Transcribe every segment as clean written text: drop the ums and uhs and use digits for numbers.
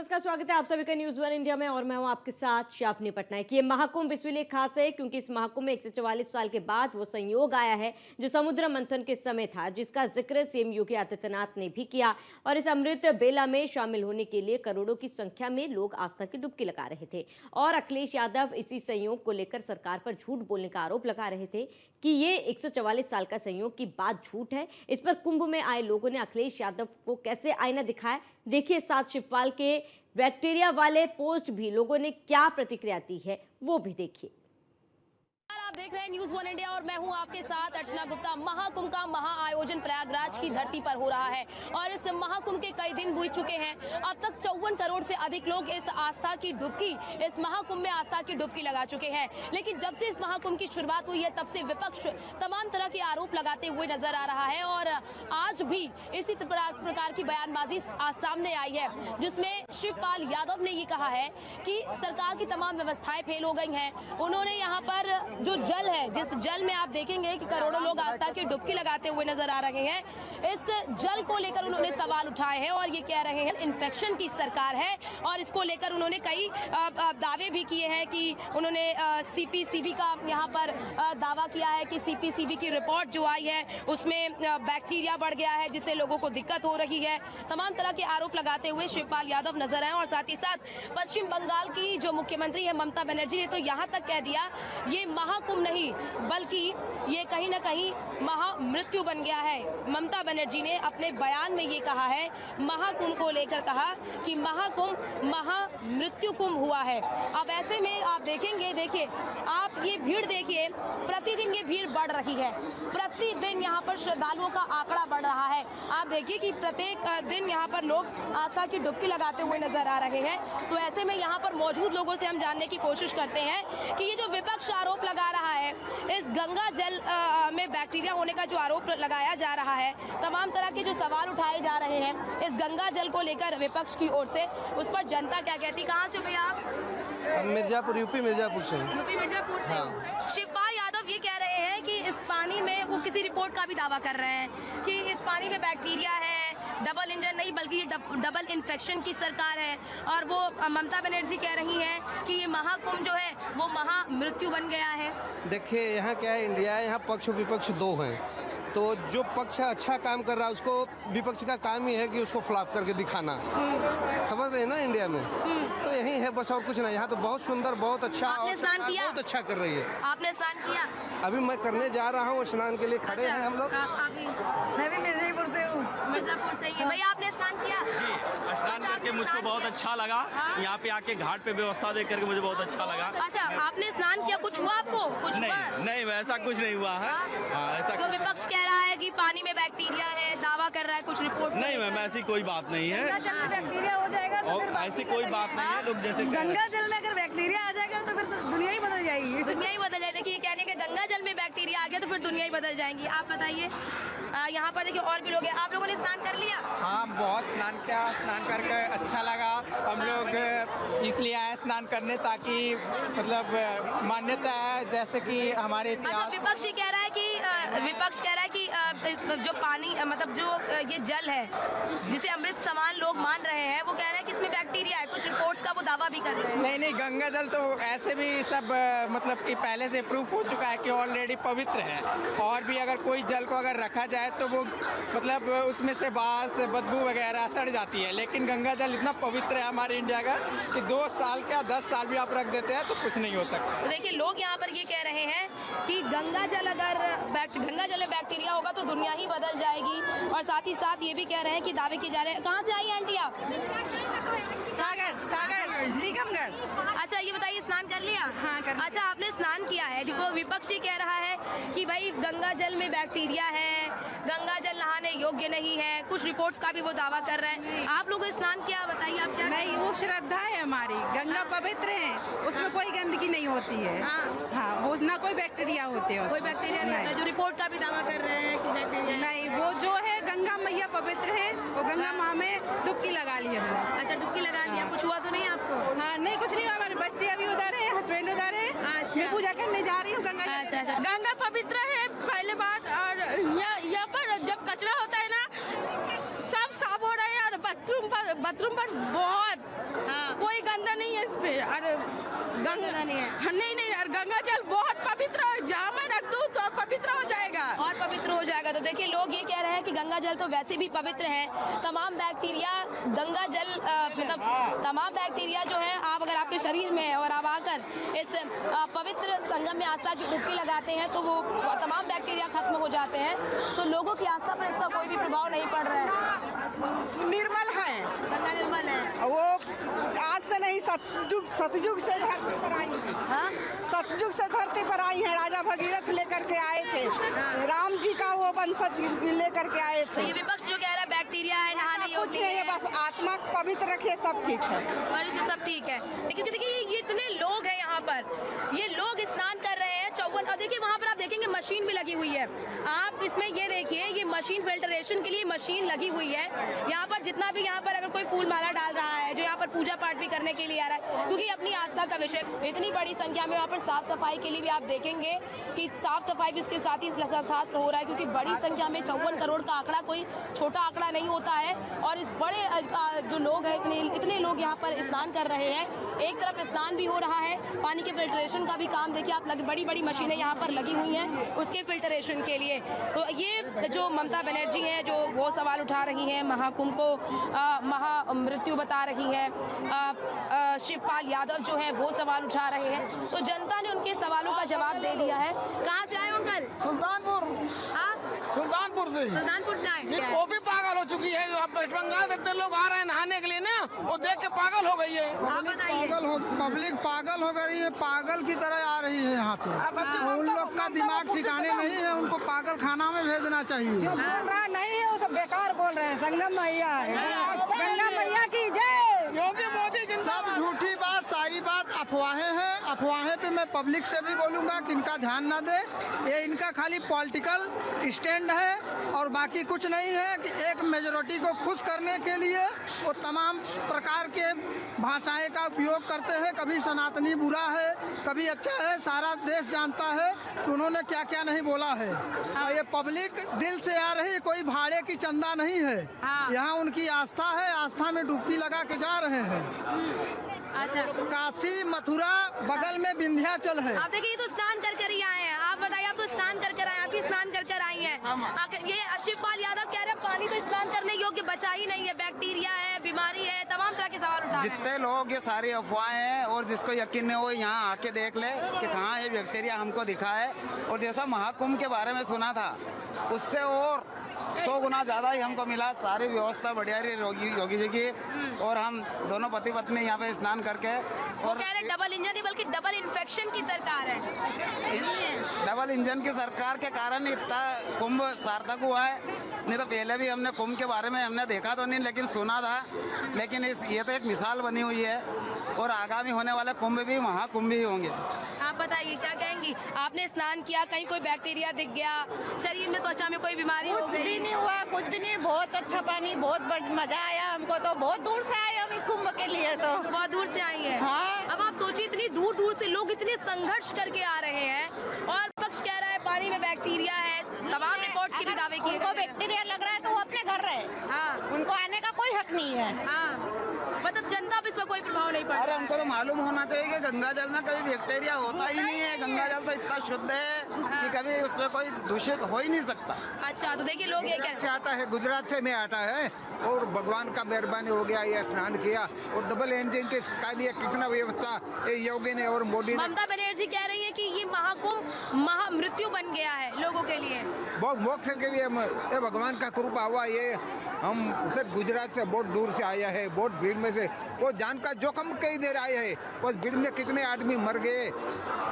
नमस्कार, स्वागत है आप सभी का न्यूज़ वन इंडिया में और मैं हूं आपके साथ शापनी पटनायक। ये महाकुंभ इसलिए खास है क्योंकि इस महाकुंभ में 144 साल के बाद वो संयोग आया है जो समुद्र मंथन के समय था, जिसका जिक्र सीएम योगी आदित्यनाथ ने भी किया। और इस अमृत बेला में शामिल होने के लिए करोड़ों की संख्या में लोग आस्था की डुबकी लगा रहे थे। और अखिलेश यादव इसी संयोग को लेकर सरकार पर झूठ बोलने का आरोप लगा रहे थे कि ये 144 साल का संयोग की बात झूठ है। इस पर कुंभ में आए लोगों ने अखिलेश यादव को कैसे आईना दिखाया, देखिए। साथ शिवपाल के बैक्टीरिया वाले पोस्ट भी लोगों ने क्या प्रतिक्रिया दी है वो भी देखिए। आप देख रहे हैं न्यूज़ वन इंडिया और मैं हूं आपके साथ अर्चना गुप्ता। महाकुंभ का महाआयोजन प्रयागराज की धरती पर हो रहा है और इस महाकुंभ के कई दिन बीत चुके हैं। अब तक 54 करोड़ से अधिक लोग इस आस्था की डुबकी, इस महाकुंभ में आस्था की डुबकी लगा चुके हैं। लेकिन जब से इस महाकुंभ की शुरुआत हुई है तब से विपक्ष तमाम तरह के आरोप लगाते हुए नजर आ रहा है और आज भी इसी प्रकार की बयानबाजी सामने आई है, जिसमें शिवपाल यादव ने ये कहा है कि सरकार की तमाम व्यवस्थाएं फेल हो गई हैं। उन्होंने यहाँ पर जो जल है, जिस जल में आप देखेंगे कि करोड़ों लोग आस्था की डुबकी लगाते हुए नजर आ रहे हैं, इस जल को लेकर उन्होंने सवाल उठाए हैं और ये कह रहे हैं इन्फेक्शन की सरकार है। और इसको लेकर उन्होंने कई दावे भी किए हैं कि उन्होंने सीपीसीबी का यहाँ पर दावा किया है कि सीपीसीबी की रिपोर्ट जो आई है उसमें बैक्टीरिया बढ़ गया है, जिससे लोगों को दिक्कत हो रही है। तमाम तरह के आरोप लगाते हुए शिवपाल यादव नजर आए और साथ ही साथ पश्चिम बंगाल की जो मुख्यमंत्री है ममता बनर्जी ने तो यहाँ तक कह दिया ये महाकुंभ नहीं बल्कि ये कहीं ना कहीं महामृत्यु बन गया है। ममता बनर्जी ने अपने बयान में ये कहा है, महाकुंभ को लेकर कहा कि महाकुंभ महामृत्यु कुंभ हुआ है। अब ऐसे में आप देखेंगे, देखिए आप ये भीड़ देखिए, प्रतिदिन ये भीड़ बढ़ रही है, प्रतिदिन यहाँ पर श्रद्धालुओं का आंकड़ा बढ़ रहा है। आप देखिए कि प्रत्येक दिन यहाँ पर लोग आस्था की डुबकी लगाते हुए नजर आ रहे हैं। तो ऐसे में यहाँ पर मौजूद लोगों से हम जानने की कोशिश करते हैं कि ये जो विपक्ष आरोप लगा रहा है, इस गंगा जल में बैक्टीरिया होने का जो आरोप लगाया जा रहा है, तमाम तरह के जो सवाल उठाए जा रहे हैं इस गंगा जल को लेकर विपक्ष की ओर से, उस पर जनता क्या कहती? कहाँ से भैया आप? मिर्जापुर, यूपी मिर्जापुर से। यूपी मिर्जापुर से। हाँ। शिवपाल यादव ये कह रहे हैं कि इस पानी में, वो किसी रिपोर्ट का भी दावा कर रहे हैं कि इस पानी में बैक्टीरिया है, डबल इंजन नहीं बल्कि ये डबल इन्फेक्शन की सरकार है। और वो ममता बनर्जी कह रही हैं कि ये महाकुंभ जो है वो महामृत्यु बन गया है। देखिए यहाँ क्या है, इंडिया है, यहाँ पक्ष और विपक्ष दो हैं। तो जो पक्ष अच्छा काम कर रहा है उसको विपक्ष का काम ही है कि उसको फ्लॉप करके दिखाना। समझ रहे हैं ना, इंडिया में तो यही है बस, और कुछ नहीं। यहाँ तो बहुत सुंदर, बहुत अच्छा, आपने स्नान किया? बहुत अच्छा कर रही है। आपने स्नान किया? अभी मैं करने जा रहा हूँ, स्नान के लिए खड़े हैं हम लोग। मैं भी मिर्जापुर से हूँ। मिर्जापुर से ही। भैया आपने स्नान किया? जी, स्नान करके मुझको बहुत अच्छा लगा। यहाँ पे आके घाट पे व्यवस्था देख करके मुझे बहुत अच्छा लगा। अच्छा, आपने स्नान किया, कुछ हुआ आपको? कुछ नहीं वैसा कुछ नहीं हुआ है। ऐसा तो विपक्ष कह रहा है कि पानी में बैक्टीरिया है, दावा कर रहा है, कुछ रिपोर्ट नहीं मैम, ऐसी कोई बात नहीं है। बैक्टीरिया हो जाएगा तो और ऐसी कोई बात नहीं है। लोग जैसे गंगा जल में अगर बैक्टीरिया आ जाएगा तो फिर तो दुनिया ही बदल जाएगी। दुनिया ही बदल जाएगी। देखिए, कहने के गंगा जल में बैक्टीरिया आ गया तो फिर दुनिया ही बदल जाएंगी। आप बताइए, यहाँ पर देखिए और भी लोग हैं। आप लोगों ने स्नान कर लिया? हाँ, बहुत स्नान किया। स्नान करके अच्छा लगा। हम लोग इसलिए आए स्नान करने ताकि मतलब मान्यता है, जैसे कि हमारे इतिहास। विपक्ष कह रहा है कि जो पानी मतलब जो ये जल है जिसे अमृत समान लोग मान रहे हैं, वो कह रहे हैं कि इसमें बैक्टीरिया है। कुछ रिपोर्ट्स का वो दावा भी कर रहे हैं। नहीं, गंगा जल तो ऐसे भी सब मतलब कि पहले से प्रूफ हो चुका है कि ऑलरेडी पवित्र है। और भी अगर कोई जल को अगर रखा जाए तो वो मतलब उसमें से बास, बदबू वगैरह सड़ जाती है। लेकिन गंगा जल इतना पवित्र है हमारे इंडिया का कि 2 साल क्या 10 साल भी आप रख देते हैं तो कुछ नहीं हो सकता। तो देखिए, लोग यहाँ पर ये कह रहे हैं कि गंगा जल में बैक्टीरिया होगा तो दुनिया ही बदल जाएगी। और साथ ही साथ ये भी कह रहे हैं कि दावे किए जा रहे हैं। कहाँ से आई आंटी आप? सागर टीकमगढ़। अच्छा, ये बताइए, स्नान कर लिया? हाँ, कर लिया। अच्छा, आपने स्नान किया है। देखो, विपक्षी कह रहा है कि भाई गंगा जल में बैक्टीरिया है, गंगा जल नहाने योग्य नहीं है। कुछ रिपोर्ट्स का भी वो दावा कर रहे हैं। आप लोगों ने स्नान किया, बताइए आप क्या? नहीं, वो श्रद्धा है हमारी, गंगा पवित्र है, उसमें कोई गंदगी नहीं होती है। हाँ, वो ना कोई बैक्टीरिया होते हैं, कोई बैक्टीरिया नहीं होता। जो रिपोर्ट का भी दावा कर रहे हैं कि बैक्टीरिया नहीं, वो जो है गंगा मैया पवित्र है, वो गंगा माँ में डुबकी लगा ली हमने। अच्छा, डुबकी लगा लिया। कुछ हुआ तो नहीं आपको? हाँ, नहीं कुछ नहीं, हमारे बच्चे अभी उधर है, हस्बैंड उधर है। मैं पूजा करने जा रही हूँ गंगा। अच्छा। गंगा पवित्र है पहले बात। और यहाँ पर जब कचरा होता है ना, सब साफ हो रहा है। और बाथरूम पर बहुत है इस पे। अरे गंगा नहीं है। नहीं नहीं, और गंगा जल बहुत पवित्र है, जहाँ मैं रख दूँ तो पवित्र हो जाएगा और पवित्र हो जाएगा। तो देखिए लोग ये कह रहे हैं कि गंगा जल तो वैसे भी पवित्र है, तमाम बैक्टीरिया गंगा जल मतलब तमाम बैक्टीरिया जो है आप अगर आपके शरीर में है और आप आकर इस पवित्र संगम में आस्था की डुबकी लगाते हैं तो वो तमाम बैक्टीरिया खत्म हो जाते हैं। तो लोगों की आस्था पर इसका कोई भी प्रभाव नहीं पड़ रहा है। निर्मल है गंगा निर्मल है। वो, आज से नहीं सतयुग से धरती पर आई है। हाँ? सतयुग से धरती पर आई है, राजा भगीरथ लेकर के आए थे, राम जी का वो वंशज लेकर के आए तो थे। ये विपक्ष जो कह रहा है बैक्टीरिया है, नहाने कुछ नहीं है, बस आत्मा को पवित्र रखिए, सब ठीक है। तो सब ठीक है। क्योंकि देखिए ये इतने लोग हैं यहाँ पर, ये लोग स्नान कर रहे हैं 54। और देखिए वहाँ पर आप देखेंगे मशीन भी लगी हुई है। आप इसमें ये देखिए ये मशीन फिल्टरेशन के लिए मशीन लगी हुई है। यहाँ पर जितना भी यहाँ पर अगर कोई फूल माला डाल रहा है, जो यहाँ पर पूजा पाठ भी करने के लिए आ रहा है, क्योंकि अपनी आस्था का विषय, इतनी बड़ी संख्या में वहाँ पर साफ सफाई के लिए भी आप देखेंगे कि साफ सफाई भी इसके साथ ही साथ हो रहा है, क्योंकि बड़ी संख्या में 54 करोड़ का आंकड़ा कोई छोटा आंकड़ा नहीं होता है। और इस बड़े जो लोग हैं, इतने लोग यहाँ पर स्नान कर रहे हैं। एक तरफ स्नान भी हो रहा है, पानी के फिल्ट्रेशन का भी काम देखिए आप, बड़ी बड़ी मशीनें यहाँ पर लगी हुई हैं उसके फिल्ट्रेशन के लिए। तो ये जो ममता बनर्जी हैं जो वो सवाल उठा रही हैं, महाकुंभ को महामृत्यु बता रही हैं, शिवपाल यादव जो है वो सवाल उठा रहे हैं। तो जनता ने उनके सवालों का जवाब दे दिया है। कहाँ से आए हो अंकल? सुल्तानपुर। हाँ, सुल्तानपुर से। सुल्तानपुर से आए। वो भी पागल हो चुकी है, अब वेस्ट बंगाल से इतने लोग आ रहे हैं नहाने के लिए ना, वो देख के पागल हो गई है। आप बताइए। पब्लिक पागल हो गई है, पागल की तरह आ रही है यहाँ पे। उन लोग का दिमाग ठिकाने नहीं है, उनको पागल खाना में भेजना चाहिए। बोल रहा नहीं है, वो सब बेकार बोल रहे हैं। संगम मैया है, गंगा मैया की जय। योगी मोदी सब झूठी बात, सारी बात अफवाहें हैं। अफवाहें पे मैं पब्लिक से भी बोलूँगा कि इनका ध्यान ना दे। ये इनका खाली पॉलिटिकल स्टैंड है और बाकी कुछ नहीं है कि एक मेजॉरिटी को खुश करने के लिए वो तमाम प्रकार के भाषाएं का उपयोग करते हैं। कभी सनातनी बुरा है, कभी अच्छा है। सारा देश जानता है कि उन्होंने क्या क्या नहीं बोला है। और ये पब्लिक दिल से आ रही, कोई भाड़े की चंदा नहीं है। यहाँ उनकी आस्था है, आस्था में डुबकी लगा के जा रहे हैं। अच्छा, काशी मथुरा बगल में विंध्याचल है। आप देखिए ये तो स्नान कर कर ही आए हैं। आप बताइए, आप तो स्नान कर कर आए, आप भी स्नान कर कर आई हैं। ये शिवपाल यादव कह रहे हैं पानी तो स्नान करने योग्य बचा ही नहीं है, बैक्टीरिया है, बीमारी है, तमाम तरह के सवाल उठा रहे हैं। जितने लोग ये सारी अफवाहें हैं और जिसको यकीन नहीं हो यहाँ आके देख ले कि कहाँ ये बैक्टीरिया हमको दिखा है। और जैसा महाकुंभ के बारे में सुना था उससे और 100 गुना ज्यादा ही हमको मिला। सारी व्यवस्था बढ़िया रही योगी जी की। और हम दोनों पति पत्नी यहाँ पे स्नान करके, और कह रहे डबल इंजन नहीं बल्कि डबल इन्फेक्शन की सरकार है। डबल इंजन की सरकार के कारण इतना कुंभ सार्थक हुआ है। नहीं तो पहले भी हमने कुंभ के बारे में हमने देखा तो नहीं, लेकिन सुना था। लेकिन ये तो एक मिसाल बनी हुई है और आगामी होने वाले कुंभ भी महाकुंभ ही होंगे। आप बताइए क्या कहेंगी? आपने स्नान किया, कहीं कोई बैक्टीरिया दिख गया, शरीर में त्वचा में कोई बीमारी हो कुछ गई? भी नहीं हुआ, कुछ भी नहीं। बहुत अच्छा पानी, बहुत मजा आया हमको। तो बहुत दूर से आए हम इस कुंभ के लिए। तो बहुत दूर से आई है। हाँ। अब आप सोचिए इतनी दूर दूर से लोग इतने संघर्ष करके आ रहे हैं और पक्ष कह रहा है पानी में बैक्टीरिया है। तमाम रिपोर्ट्स के भी दावे किए उनको बैक्टीरिया लग रहा है तो वो अपने घर रहे। हाँ, उनको आने का कोई हक नहीं है। हाँ, मतलब जनता पे इसका कोई प्रभाव नहीं पड़ अरे रहा हमको तो मालूम होना चाहिए कि गंगा जल में कभी बैक्टीरिया होता ही नहीं है। गंगा जल तो इतना शुद्ध है कि कभी उसमें कोई दूषित हो ही नहीं सकता। अच्छा, तो देखिए लोग ये कह से आता है, गुजरात से में आता है और भगवान का मेहरबानी हो गया, ये स्नान किया। और डबल इंजन के लिए कितना व्यवस्था ये योगी ने और मोदी ने। ममता बनर्जी कह रही है कि ये महाकुंभ महामृत्यु बन गया है लोगों के लिए। बहुत मोक्ष के लिए ये भगवान का कृपा हुआ। ये हम सिर्फ गुजरात से बहुत दूर से आया है, बहुत भीड़ में से, वो जान का जोखम कई देर आए है। उस भीड़ में कितने आदमी मर गए।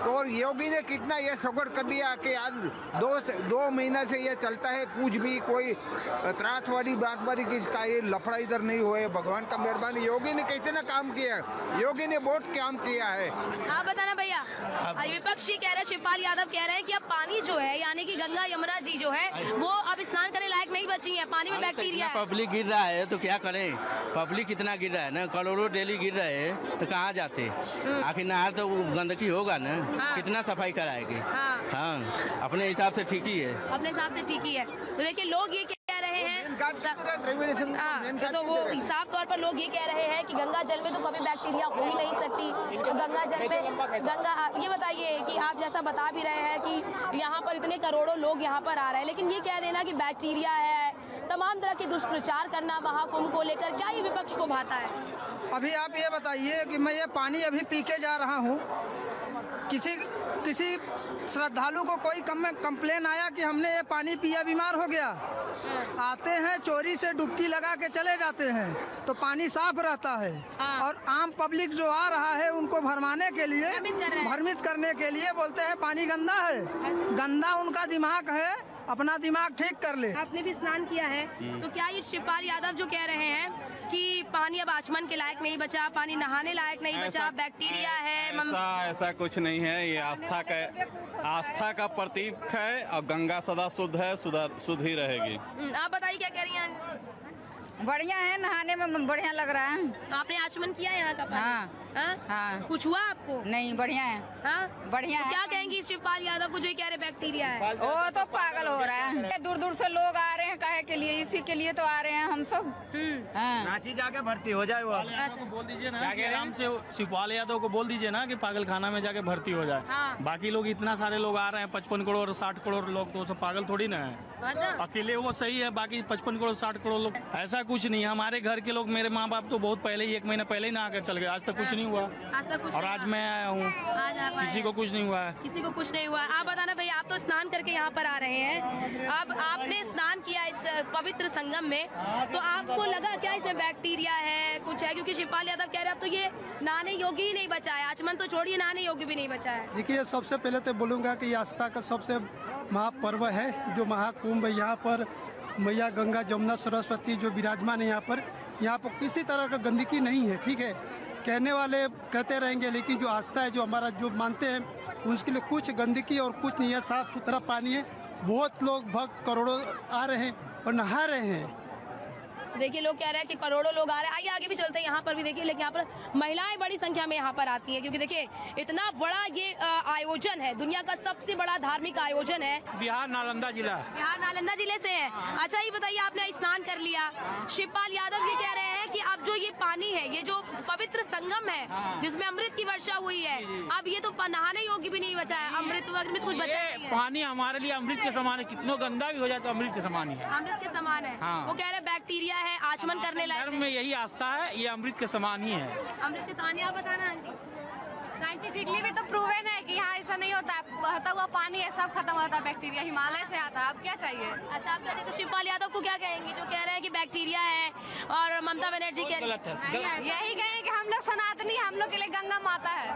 तो और योगी ने कितना ये सगड़ कर दिया कि आज 2 महीना से ये चलता है, कुछ भी कोई त्रासवादी बासवादी किसका ये लफड़ा इधर नहीं हुए। भगवान का मेहरबानी, योगी ने कितना काम किया, योगी ने बहुत काम किया है। आप बताना भैया। विपक्षी कह रहे, शिवपाल यादव कह रहे हैं कि अब पानी जो है यानी कि गंगा यमुना जी जो है वो अब स्नान करने लायक नहीं बची है, पानी में बैक्टीरिया है। पब्लिक गिर रहा है तो क्या करें, पब्लिक कितना गिर रहा है ना, करोड़ों डेली गिर रहे हैं तो कहाँ जाते। आखिर नहर तो गंदगी होगा ना। हाँ। कितना सफाई कराएगी। हाँ। हाँ, अपने हिसाब से ठीक ही है। अपने हिसाब से ठीक ही है। तो देखिए लोग ये कह रहे हैं तो वो साफ तौर पर लोग ये कह रहे हैं कि गंगा जल में तो कभी बैक्टीरिया हो ही नहीं सकती। गंगा जल में ये बताइए कि आप जैसा बता भी रहे हैं कि यहाँ पर इतने करोड़ों लोग यहाँ पर आ रहे हैं, लेकिन ये कह देना कि बैक्टीरिया है, तमाम तरह के दुष्प्रचार करना महाकुंभ को लेकर, क्या ये विपक्ष को भाता है? अभी आप ये बताइए कि मैं ये पानी अभी पी के जा रहा हूँ, किसी श्रद्धालु को कोई कंप्लेन आया कि हमने ये पानी पिया बीमार हो गया? आते हैं चोरी से डुबकी लगा के चले जाते हैं, तो पानी साफ रहता है। और आम पब्लिक जो आ रहा है उनको भरमाने के लिए, भ्रमित करने के लिए बोलते हैं पानी गंदा है। गंदा उनका दिमाग है, अपना दिमाग ठीक कर ले। आपने भी स्नान किया है, तो क्या ये शिवपाल यादव जो कह रहे हैं कि पानी अब आचमन के लायक नहीं बचा, पानी नहाने लायक नहीं बचा, बैक्टीरिया है? ऐसा कुछ नहीं है, ये आस्था का प्रतीक है और गंगा सदा शुद्ध है, शुद्ध ही रहेगी। आप बताइए क्या कह रही हैं? बढ़िया है, नहाने में बढ़िया लग रहा है। तो आपने आचमन किया यहाँ का पानी? हाँ। हाँ। कुछ हुआ आपको? नहीं, बढ़िया है। हाँ? बढ़िया है। क्या कहेंगी शिवपाल यादव को जो ये कह रहे बैक्टीरिया है? वो तो पागल हो रहा है। दूर दूर से लोग आ रहे हैं, काहे के लिए? इसी के लिए तो आ रहे हैं हम सब। हाँ। रांची जाके भर्ती हो जाए। वो बोल दीजिए ना, आराम से शिवपाल यादव को बोल दीजिए ना कि पागल खाना में जाके भर्ती हो जाए। हाँ। बाकी लोग इतना सारे लोग आ रहे हैं, 55 करोड़ 60 करोड़ लोग, तो सब पागल थोड़ी ना है। अकेले वो सही है, बाकी 55 करोड़ 60 करोड़ लोग, ऐसा कुछ नहीं है। हमारे घर के लोग, मेरे माँ बाप तो बहुत पहले ही 1 महीना पहले ही नहा कर चल गए, आज तक कुछ नहीं हुआ। और आज मैं आया हूँ, किसी को कुछ नहीं हुआ है। किसी को कुछ नहीं हुआ। आप बताना भाई, आप तो स्नान करके यहाँ पर आ रहे हैं, अब आपने स्नान किया इस पवित्र संगम में, तो आपको लगा क्या इसमें बैक्टीरिया है, कुछ है? क्योंकि शिवपाल यादव कह रहे हैं तो ये नहाने योग्य ही नहीं बचा है, आचमन तो छोड़िए, नहाने योग्य भी नहीं बचा है। देखिए, सबसे पहले तो बोलूँगा कि आस्था का सबसे महापर्व है जो महाकुंभ। यहाँ पर मैया गंगा जमुना सरस्वती जो विराजमान है यहाँ पर किसी तरह का गंदगी नहीं है। ठीक है, कहने वाले कहते रहेंगे, लेकिन जो आस्था है, जो हमारा जो मानते हैं, उसके लिए कुछ गंदगी और कुछ नहीं है, साफ सुथरा पानी है। बहुत लोग भक्त करोड़ों आ रहे हैं और नहा रहे हैं। देखिए, लोग कह रहे हैं कि करोड़ों लोग आ रहे हैं। आइए आगे भी चलते हैं, यहाँ पर भी देखिए, लेकिन यहाँ पर महिलाएं बड़ी संख्या में यहाँ पर आती हैं, क्योंकि देखिए इतना बड़ा ये आयोजन है, दुनिया का सबसे बड़ा धार्मिक आयोजन है। बिहार नालंदा जिला। बिहार नालंदा जिले से है। अच्छा, ये बताइए, आपने स्नान कर लिया, शिवपाल यादव ये कह रहे हैं कि अब जो ये पानी है, ये जो पवित्र संगम है जिसमें अमृत की वर्षा हुई है, अब ये तो नहाने योग्य भी नहीं बचा है, अमृत कुछ बचा नहीं है। पानी हमारे लिए अमृत के समान है, कितना गंदा भी हो जाए तो अमृत के समान ही है। अमृत के समान है। वो कह रहे बैक्टीरिया है, आचमन करने लायक धर्म में यही आस्था है, ये अमृत के समान ही है। अमृत के समान। आप बताना आंटी। साइंटिफिकली भी तो प्रूवन है कि हाँ, ऐसा नहीं होता है, बहता हुआ पानी है, सब खत्म होता है, बैक्टीरिया हिमालय से आता है। अब क्या चाहिए? अच्छा, आप कहते तो शिवपाल यादव को क्या कहेंगे जो कह रहे हैं कि बैक्टीरिया है, और ममता बनर्जी कह रही है यही कहें कि हम लोग सनातनी, हम लोग के लिए गंगा माता है।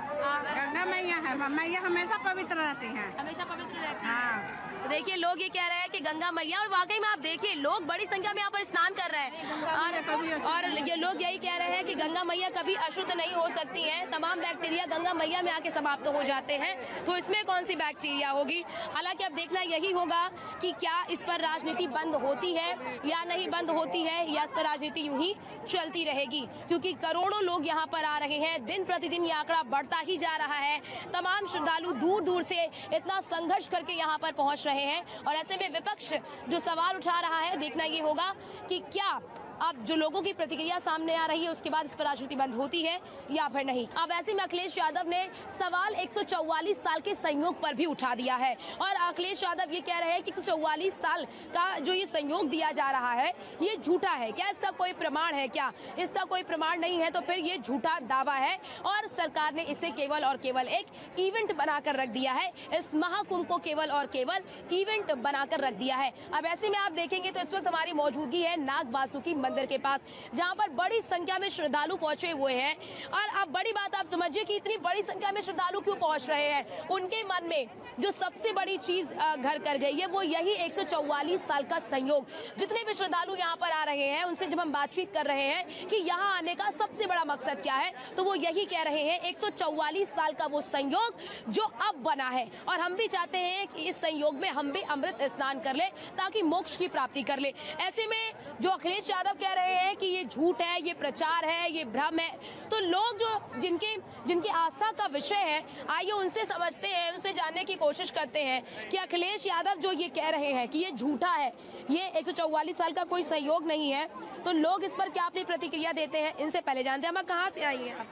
गंगा मैया है, मैया हमेशा पवित्र रहती है, हमेशा पवित्र रहती है। देखिए, लोग ये कह रहे हैं कि गंगा मैया, और वाकई में आप देखिए लोग बड़ी संख्या में यहाँ पर स्नान कर रहे हैं, और ये लोग यही कह रहे हैं कि गंगा मैया कभी अशुद्ध नहीं हो सकती हैं, तमाम बैक्टीरिया गंगा मैया में आके समाप्त हो जाते हैं, तो इसमें कौन सी बैक्टीरिया होगी। हालांकि अब देखना यही होगा कि क्या इस पर राजनीति बंद होती है या नहीं बंद होती है, या इस पर राजनीति यूं ही चलती रहेगी, क्योंकि करोड़ों लोग यहाँ पर आ रहे हैं, दिन प्रतिदिन ये आंकड़ा बढ़ता ही जा रहा है। तमाम श्रद्धालु दूर दूर से इतना संघर्ष करके यहाँ पर पहुँच रहे हैं, और ऐसे में विपक्ष जो सवाल उठा रहा है, देखना ये होगा कि क्या अब जो लोगों की प्रतिक्रिया सामने आ रही है उसके बाद इस पर राजनीति बंद होती है या फिर नहीं। अब ऐसे में अखिलेश यादव ने सवाल 144 साल के संयोग पर भी उठा दिया है, और अखिलेश यादव ये कह रहे हैं कि 144 साल का जो ये संयोग दिया जा रहा है ये झूठा है। क्या इसका कोई प्रमाण है? क्या इसका कोई प्रमाण नहीं है तो फिर ये झूठा दावा है, और सरकार ने इसे केवल और केवल एक इवेंट बनाकर रख दिया है। इस महाकुंभ को केवल और केवल इवेंट बनाकर रख दिया है। अब ऐसे में आप देखेंगे तो इस वक्त हमारी मौजूदगी है नाग वासुकी मंदिर के पास, जहां पर बड़ी संख्या में श्रद्धालु पहुंचे हुए हैं। और अब बड़ी बात आप समझिए कि इतनी बड़ी संख्या में श्रद्धालु क्यों पहुंच रहे हैं। उनके मन में जो सबसे बड़ी चीज घर कर गई है वो यही 144 साल का संयोग। जितने भी श्रद्धालु यहाँ पर आ रहे हैं उनसे जब हम बातचीत कर रहे हैं कि यहाँ आने का सबसे बड़ा मकसद क्या है, तो वो यही कह रहे हैं 144 साल का वो संयोग जो अब बना है, और हम भी चाहते हैं कि इस संयोग में हम भी अमृत स्नान कर ले ताकि मोक्ष की प्राप्ति कर ले। ऐसे में जो अखिलेश यादव कह रहे हैं कि ये झूठ है, ये प्रचार है, ये भ्रम है, तो लोग जो जिनकी आस्था का विषय है, आइए उनसे समझते हैं, उनसे जानने की कोशिश करते हैं कि अखिलेश यादव जो ये कह रहे हैं कि ये झूठा है, ये 144 साल का कोई सहयोग नहीं है, तो लोग इस पर क्या अपनी प्रतिक्रिया देते हैं, इनसे पहले जानते हैं। हम कहाँ से आई हैं?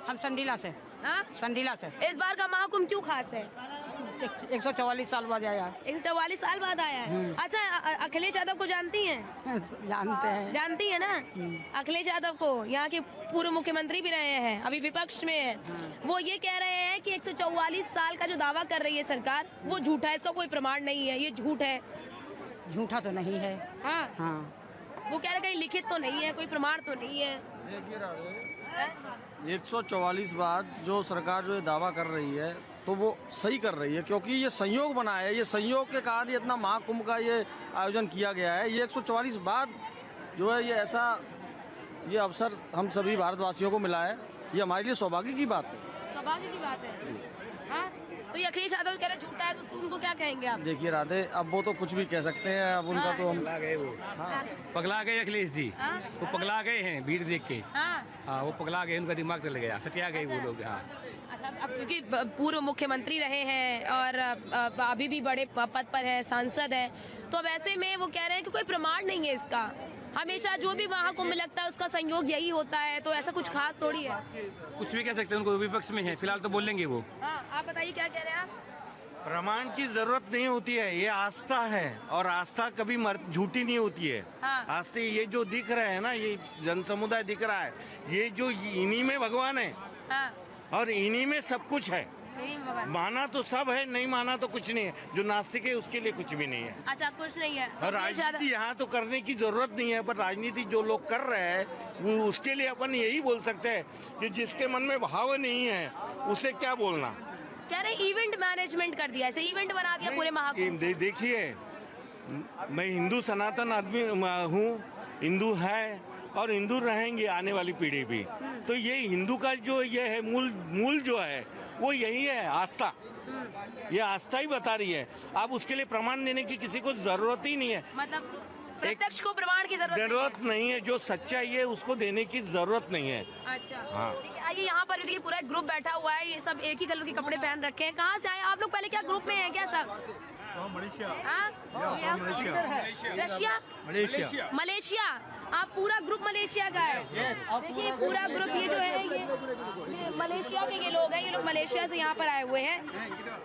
हम संडीला से। हाँ? संडीला से। इस बार का महाकुंभ क्यों खास है? 144 साल बाद आया। 144 साल बाद आया है। अच्छा, अखिलेश यादव को जानती हैं? जानते हैं। जानती है ना अखिलेश यादव को? यहाँ के पूर्व मुख्यमंत्री भी रहे हैं, अभी विपक्ष में है। वो ये कह रहे हैं कि 144 साल का जो दावा कर रही है सरकार, वो झूठा है, इसका कोई प्रमाण नहीं है, ये झूठ है। झूठा तो नहीं है। हाँ, हाँ। वो कह रहे कहीं लिखित तो नहीं है, कोई प्रमाण तो नहीं है। 144 बाद जो सरकार जो ये दावा कर रही है तो वो सही कर रही है, क्योंकि ये संयोग बना है, ये संयोग के कारण ये इतना महाकुंभ का ये आयोजन किया गया है। ये 144 बाद जो है ये ऐसा ये अवसर हम सभी भारतवासियों को मिला है, ये हमारे लिए सौभाग्य की बात है। सौभाग्य की बात है। हाँ? तो ये अखिलेश यादव कह रहे झूठा है, तो उनको क्या कहेंगे आप? देखिए राधे, अब वो तो कुछ भी कह सकते हैं, अब उनका तो हम पगला गए अखिलेश जी, वो पगला गए हैं भीड़ देख के। हाँ, वो पगला गए, उनका दिमाग चल गया, सटिया गए वो लोग। हाँ, अच्छा, अब क्योंकि पूर्व मुख्यमंत्री रहे हैं और अभी भी बड़े पद पर है, सांसद है, तो अब ऐसे में वो कह रहे हैं कि कोई प्रमाण नहीं है इसका, हमेशा जो भी महाकुंभ लगता है उसका संयोग यही होता है, तो ऐसा कुछ खास थोड़ी है। कुछ भी कह सकते हैं, उनको विपक्ष में है, फिलहाल तो बोलेंगे वो। हाँ, आप बताइए क्या कह रहे हैं आप? प्रमाण की जरूरत नहीं होती है, ये आस्था है, और आस्था कभी झूठी नहीं होती है। हाँ। आस्था ये जो दिख रहा है ना, ये जन समुदाय दिख रहा है, ये जो इन्हीं में भगवान है। हाँ। और इन्हीं में सब कुछ है। माना तो सब है, नहीं माना तो कुछ नहीं है। जो नास्तिक है उसके लिए कुछ भी नहीं है। अच्छा, कुछ नहीं है। और राजनीति यहाँ तो करने की जरूरत नहीं है, पर राजनीति जो लोग कर रहे हैं वो उसके लिए अपन यही बोल सकते हैं कि जिसके मन में भाव नहीं है उसे क्या बोलना। कह रहे इवेंट मैनेजमेंट कर दिया, ऐसे इवेंट बना दिया पूरे महाकुंभ। देखिए, मैं हिंदू सनातन आदमी हूँ, हिंदू है और हिंदू रहेंगे आने वाली पीढ़ी भी। तो ये हिंदू का जो ये है मूल जो है वो यही है, आस्था। ये आस्था ही बता रही है। अब उसके लिए प्रमाण देने की किसी को जरूरत ही नहीं है। मतलब प्रत्यक्ष को प्रमाण की जरूरत नहीं है। जो सच्चाई है उसको देने की जरूरत नहीं है। अच्छा, हाँ। आइए यहाँ पर देखिए पूरा ग्रुप बैठा हुआ है, ये सब एक ही कलर के कपड़े पहन रखे हैं। कहाँ से आए आप लोग? पहले क्या ग्रुप में है क्या सब? मलेशिया। आप पूरा ग्रुप मलेशिया का है? देखिए पूरा ग्रुप ये जो है ये मलेशिया के ये लोग हैं, ये लोग मलेशिया से यहाँ पर आए हुए हैं।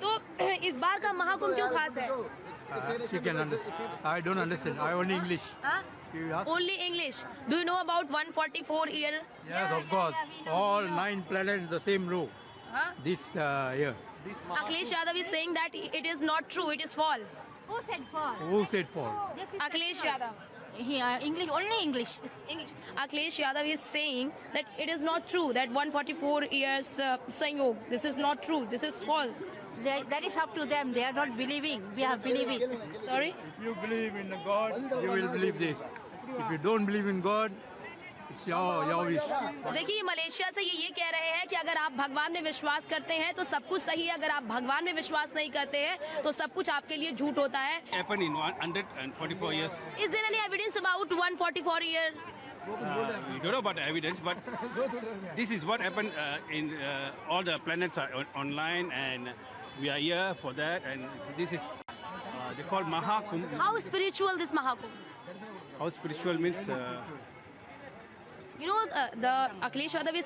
तो इस बार का महाकुंभ क्यों खास है? She can understand. I don't understand. I only English. Only English. Do you know about 144 year? Yes, of course. All 9 planets the same row. This year. Akhilesh Yadav is saying that it is not true. It is false. Who said false? Who said fall? Akhilesh Yadav. English, only English. English. Akhilesh Yadav is saying that it is not true that 144 years Sanyog. This is not true. This is false. That is up to them. They are not believing. We are believing. Sorry? If you believe in God, you will believe this. If you don't believe in God, it's your wish. देखिए Malaysia से ये कह रहे हैं कि अगर आप भगवान में विश्वास करते हैं तो सब कुछ सही है, अगर आप भगवान में विश्वास नहीं करते हैं तो सब कुछ आपके लिए झूठ होता है। Happened in 144 years. Is there any evidence about 144 year? We don't know about the evidence, but this is what happened in all the planets are online, and we are here for that. And this is they call Mahakumbh. How spiritual this Mahakumbh? How spiritual means. You know, the Akhilesh Yadav is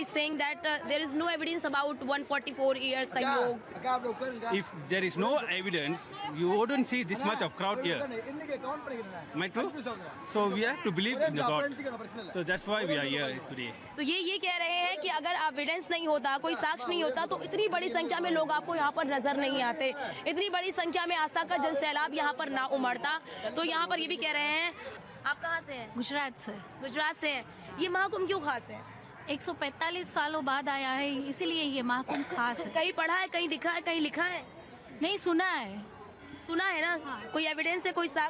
saying that there is no evidence about 144 years Sanyog. If there is no evidence, you wouldn't see this much of crowd here. Am I true? So we have to believe in the God. So that's why we are here today. तो ये कह रहे हैं कि अगर evidence नहीं होता, कोई साक्ष्य नहीं होता, तो इतनी बड़ी संख्या में लोग आपको यहाँ पर नजर नहीं आते, इतनी बड़ी संख्या में आस्था का जनसैलाब यहाँ पर ना उमड़ता। तो यहाँ पर ये भी कह रहे हैं। आप कहाँ से हैं? गुजरात से। गुजरात से हैं। ये महाकुंभ क्यों खास है? 145 सालों बाद आया है, इसीलिए ये महाकुंभ खास है। कहीं पढ़ा है, कहीं दिखा है, कहीं लिखा है? नहीं, सुना है। सुना है ना? हाँ। कोई एविडेंस है, कोई साक्ष्य?